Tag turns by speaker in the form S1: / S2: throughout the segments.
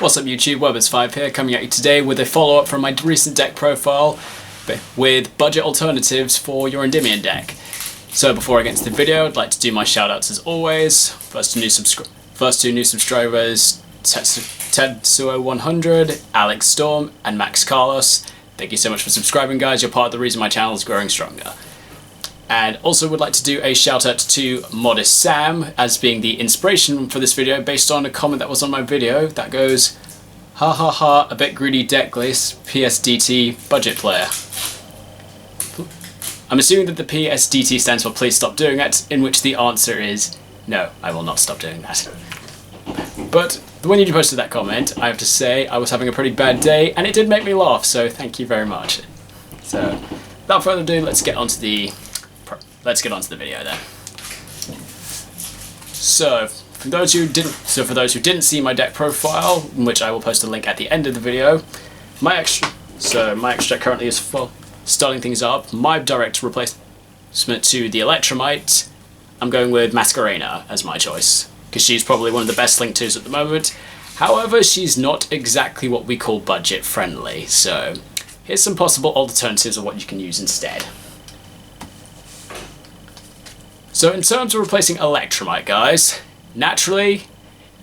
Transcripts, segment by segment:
S1: What's up YouTube, Webbers5 here, coming at you today with a follow-up from my recent deck profile with budget alternatives for your Endymion deck. So before I get into the video, I'd like to do my shoutouts as always. First two new subscribers, Tetsuo100, Alex Storm, and Max Carlos. Thank you so much for subscribing, guys. You're part of the reason my channel is growing stronger. And also would like to do a shout out to Modest Sam as being the inspiration for this video based on a comment that was on my video that goes, ha ha ha, a bit greedy deck list, PSDT budget player. I'm assuming that the PSDT stands for please stop doing that, in which the answer is no, I will not stop doing that. But when you posted that comment, I have to say I was having a pretty bad day and it did make me laugh, so thank you very much. So without further ado, let's get onto the video then. So for those who didn't see my deck profile, which I will post a link at the end of the video, my extra currently is full. Starting things up, my direct replacement to the Electromite, I'm going with Masquerena as my choice, because she's probably one of the best Link 2s at the moment. However, she's not exactly what we call budget friendly, so here's some possible alternatives of what you can use instead. So in terms of replacing Electromite, guys, naturally,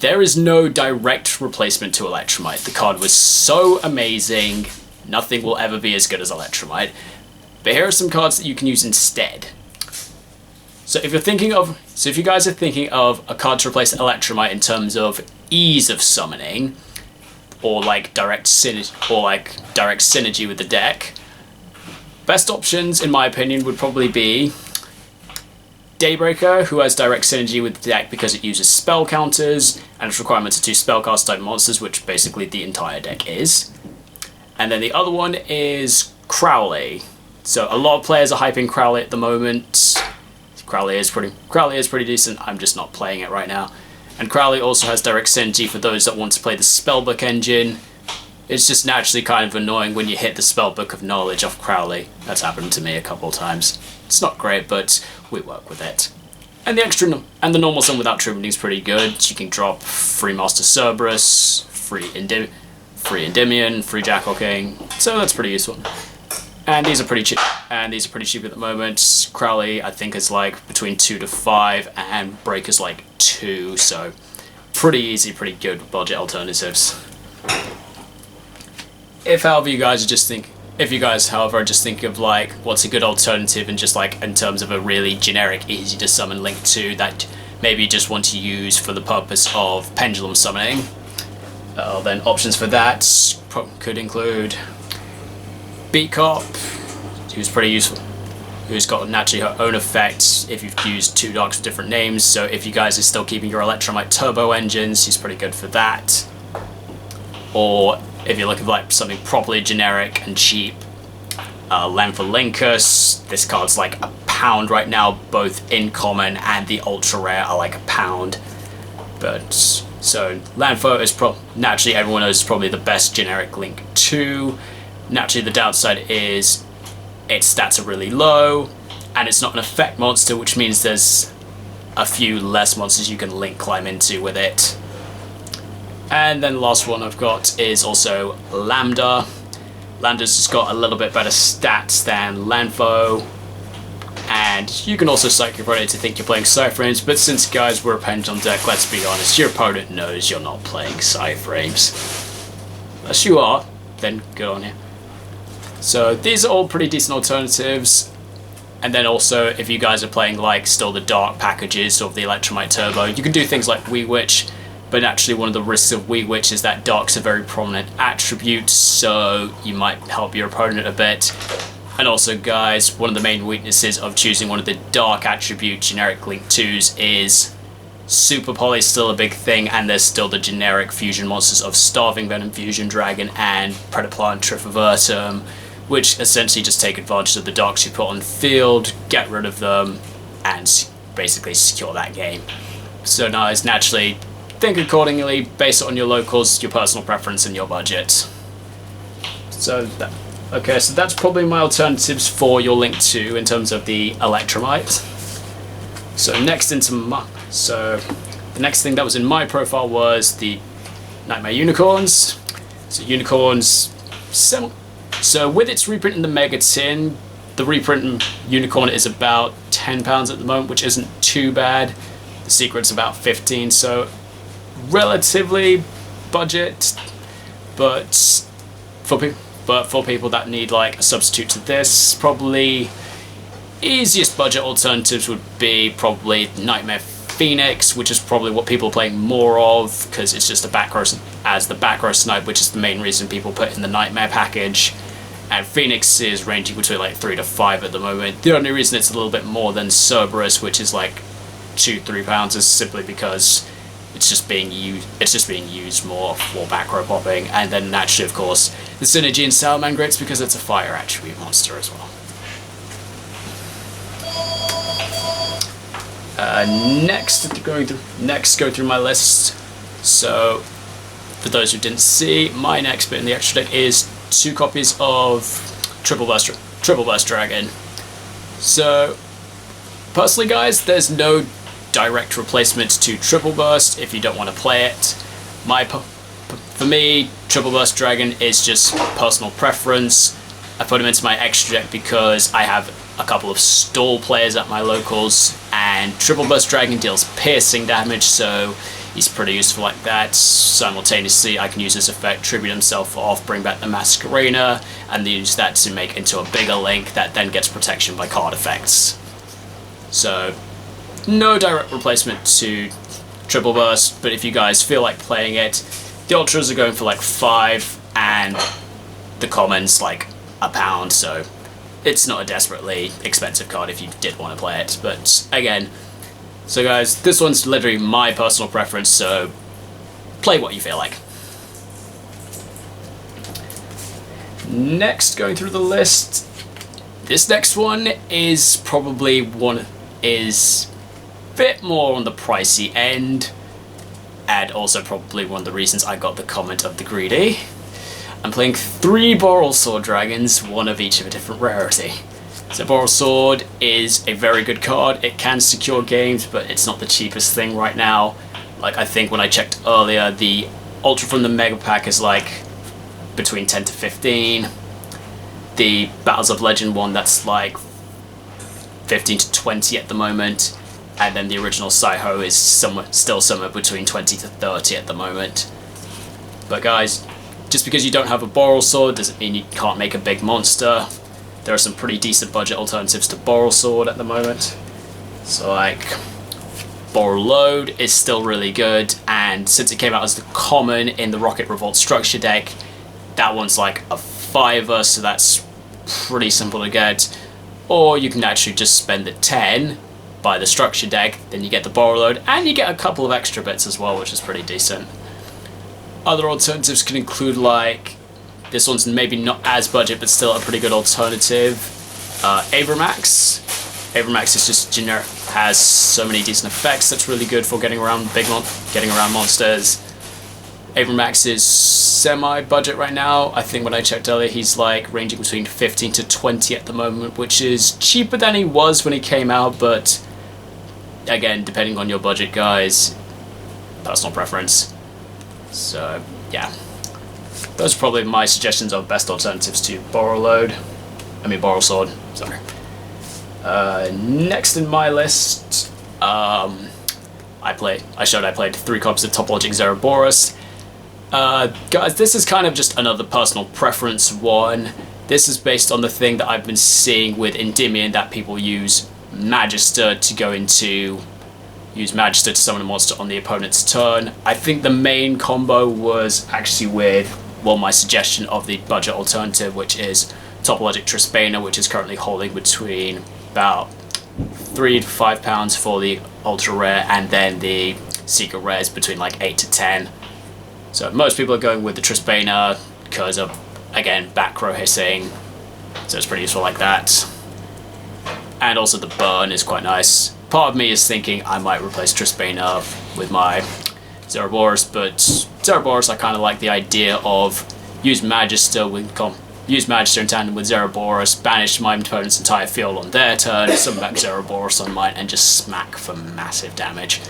S1: there is no direct replacement to Electromite. The card was so amazing, nothing will ever be as good as Electromite. But here are some cards that you can use instead. So if you guys are thinking of a card to replace Electromite in terms of ease of summoning, or like direct synergy with the deck, best options in my opinion would probably be Daybreaker, who has direct synergy with the deck because it uses spell counters and its requirements are 2 spellcast type monsters, which basically the entire deck is. And then the other one is Crowley. So a lot of players are hyping Crowley at the moment. Crowley is pretty decent, I'm just not playing it right now. And Crowley also has direct synergy for those that want to play the spellbook engine. It's just naturally kind of annoying when you hit the spellbook of knowledge off Crowley. That's happened to me a couple of times. It's not great, but we work with it. And the normal summon without tribute is pretty good. You can drop free Master Cerberus, free Endymion, free Jackal King, so that's pretty useful. And these are pretty cheap. at the moment. Crowley, I think, is like between 2 to 5, and Breaker's like 2, so pretty easy, pretty good budget alternatives. If you guys are just thinking of like what's a good alternative and just like in terms of a really generic, easy to summon Link 2 that maybe you just want to use for the purpose of pendulum summoning, then options for that could include Beat Cop, who's pretty useful, who's got naturally her own effect if you've used 2 dogs with different names, so if you guys are still keeping your Electromite turbo engines, she's pretty good for that. Or if you're looking for like something properly generic and cheap, Lanfolinkus. This card's like £1 right now, both in common and the ultra rare are like £1. But so Lanfo is naturally everyone knows is probably the best generic Link 2. Naturally the downside is its stats are really low, and it's not an effect monster, which means there's a few less monsters you can Link climb into with it. And then the last one I've got is also Lambda. Lambda's just got a little bit better stats than Lanfo, and you can also psychic rotate to think you're playing Psyframes, but since guys we're a pendulum deck, let's be honest, your opponent knows you're not playing Psyframes. Unless you are, then good on you. So these are all pretty decent alternatives. And then also, if you guys are playing like still the dark packages of the Electromite Turbo, you can do things like Wee Witch, but naturally one of the risks of Wee Witch is that dark's a very prominent attribute, so you might help your opponent a bit. And also guys, one of the main weaknesses of choosing one of the dark attribute generic Link 2s is Super Poly is still a big thing, and there's still the generic fusion monsters of Starving Venom Fusion Dragon and Predaplant Trifluvertum, which essentially just take advantage of the darks you put on the field, get rid of them, and basically secure that game. So guys, naturally, think accordingly based on your locals, your personal preference, and your budget. So that's probably my alternatives for your Link 2 in terms of the Electromite. So the next thing that was in my profile was the Nightmare Unicorns. So Unicorns, so with its reprint in the Mega Tin, the reprint Unicorn is about £10 at the moment, which isn't too bad. The Secret's about 15, so relatively budget, but for people that need like a substitute to this, probably easiest budget alternatives would be probably Nightmare Phoenix, which is probably what people are playing more of, because it's just a back row as the back row snipe, which is the main reason people put in the Nightmare package. And Phoenix is ranging between like 3 to 5 at the moment. The only reason it's a little bit more than Cerberus, which is like £2-3, is simply because it's just being used more for back row popping. And then naturally, of course, the synergy in Salamangreats, because it's a fire attribute monster as well. Next, go through my list. So, for those who didn't see, my next bit in the extra deck is 2 copies of Triple Burst Dragon. So, personally, guys, there's no direct replacement to Triple Burst if you don't want to play it. For me, Triple Burst Dragon is just personal preference. I put him into my extra deck because I have a couple of stall players at my locals, and Triple Burst Dragon deals piercing damage, so he's pretty useful like that. Simultaneously, I can use his effect, tribute himself off, bring back the Masquerena, and then use that to make into a bigger link that then gets protection by card effects. So, no direct replacement to Triple Burst, but if you guys feel like playing it, the Ultras are going for like 5, and the commons like £1, so it's not a desperately expensive card if you did want to play it. But again, so guys, this one's literally my personal preference, so play what you feel like. Next, going through the list, this next one is probably a bit more on the pricey end, and also probably one of the reasons I got the comment of the greedy. I'm playing 3 Borrelsword Dragons, 1 of each of a different rarity. So Borrelsword is a very good card. It can secure games, but it's not the cheapest thing right now. Like, I think when I checked earlier, the Ultra from the Mega Pack is like between 10 to 15. The Battles of Legend one, that's like 15 to 20 at the moment. And then the original Saiho is still somewhere between 20 to 30 at the moment. But guys, just because you don't have a Borrelsword doesn't mean you can't make a big monster. There are some pretty decent budget alternatives to Borrelsword at the moment. So like, Borreload is still really good, and since it came out as the common in the Rocket Revolt structure deck, that one's like a $5, so that's pretty simple to get. Or you can actually just spend the 10, buy the structure deck, then you get the Borreload, and you get a couple of extra bits as well, which is pretty decent. Other alternatives can include, like, this one's maybe not as budget, but still a pretty good alternative. Avramax. Avramax is just generic, has so many decent effects that's really good for getting around monsters. Avramax is semi-budget right now. I think when I checked earlier, he's like ranging between 15 to 20 at the moment, which is cheaper than he was when he came out, but again, depending on your budget, guys, personal preference. So, yeah. Those are probably my suggestions of best alternatives to Borrelsword, sorry. Next in my list, I played 3 copies of Topologic Zeraboros. Guys, this is kind of just another personal preference one. This is based on the thing that I've been seeing with Endymion, that people use Magister to summon a monster on the opponent's turn. I think the main combo was actually with, well, my suggestion of the budget alternative, which is Topologic Trispana, which is currently holding between about £3 to £5 for the ultra rare, and then the secret rares between like 8 to 10. So most people are going with the Trispana because of, again, back row hissing, so it's pretty useful like that. And also the burn is quite nice. Part of me is thinking I might replace Trispana with my Zeraboros, but Zeraboros, I kind of like the idea of use Magister in tandem with Zeraboros, banish my opponent's entire field on their turn, summon back Zeraboros on mine, and just smack for massive damage.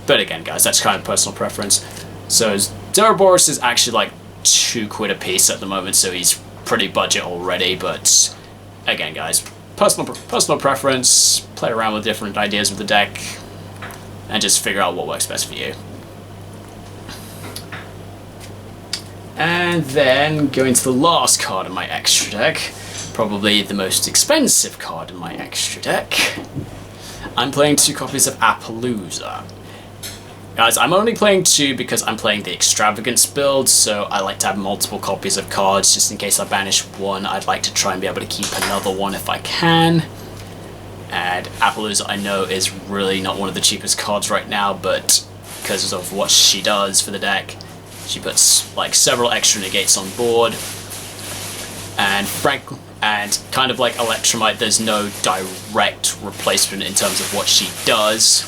S1: But again, guys, that's kind of personal preference. So Duroboros is actually like £2 a piece at the moment, so he's pretty budget already, but again guys, personal preference, play around with different ideas with the deck, and just figure out what works best for you. And then going to the last card in my extra deck, probably the most expensive card in my extra deck. I'm playing 2 copies of Appaloosa. Guys, I'm only playing 2 because I'm playing the Extravagance build, so I like to have multiple copies of cards, just in case I banish one, I'd like to try and be able to keep another one if I can. And Appaloosa, I know, is really not one of the cheapest cards right now, but because of what she does for the deck, she puts like several extra negates on board, and kind of like Electromite, there's no direct replacement in terms of what she does.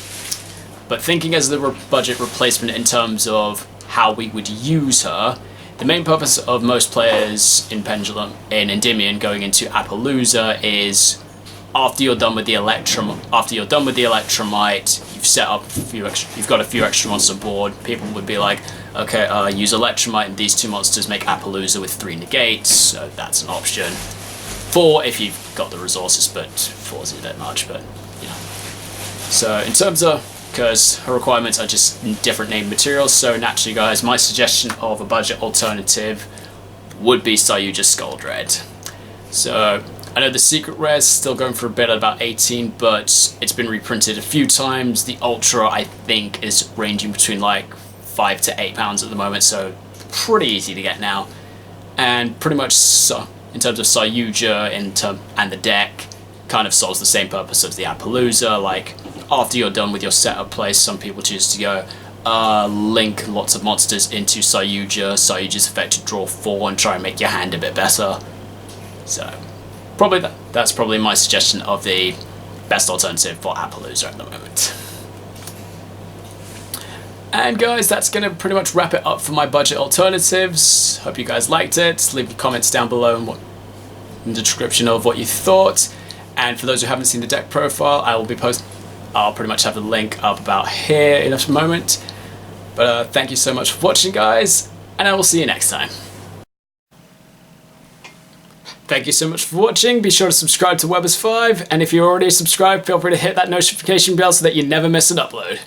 S1: But thinking as the budget replacement in terms of how we would use her, the main purpose of most players in Endymion going into Appaloosa is after you're done with the Electromite, you've got a few extra monsters on board. People would be like, okay, use Electromite and these 2 monsters make Appaloosa with 3 negates, so that's an option. 4 if you've got the resources, but 4 is a bit much, but you know. So in terms of, because her requirements are just different named materials, so naturally guys, my suggestion of a budget alternative would be Sayuja Skuldred. So I know the secret rare is still going for a bit at about 18, but it's been reprinted a few times. The Ultra, I think, is ranging between like £5 to £8 at the moment, so pretty easy to get now. And pretty much so, in terms of Sayuja and the deck, kind of solves the same purpose as the Appaloosa. Like, after you're done with your setup play, some people choose to go link lots of monsters into Sayuja's effect to draw 4 and try and make your hand a bit better. So that's probably my suggestion of the best alternative for Appaloosa at the moment. And guys, that's going to pretty much wrap it up for my budget alternatives. Hope you guys liked it. Leave your comments down below in the description of what you thought. And for those who haven't seen the deck profile, I'll pretty much have the link up about here in a moment. But thank you so much for watching, guys, and I will see you next time. Thank you so much for watching. Be sure to subscribe to Webbers5, and if you're already subscribed, feel free to hit that notification bell so that you never miss an upload.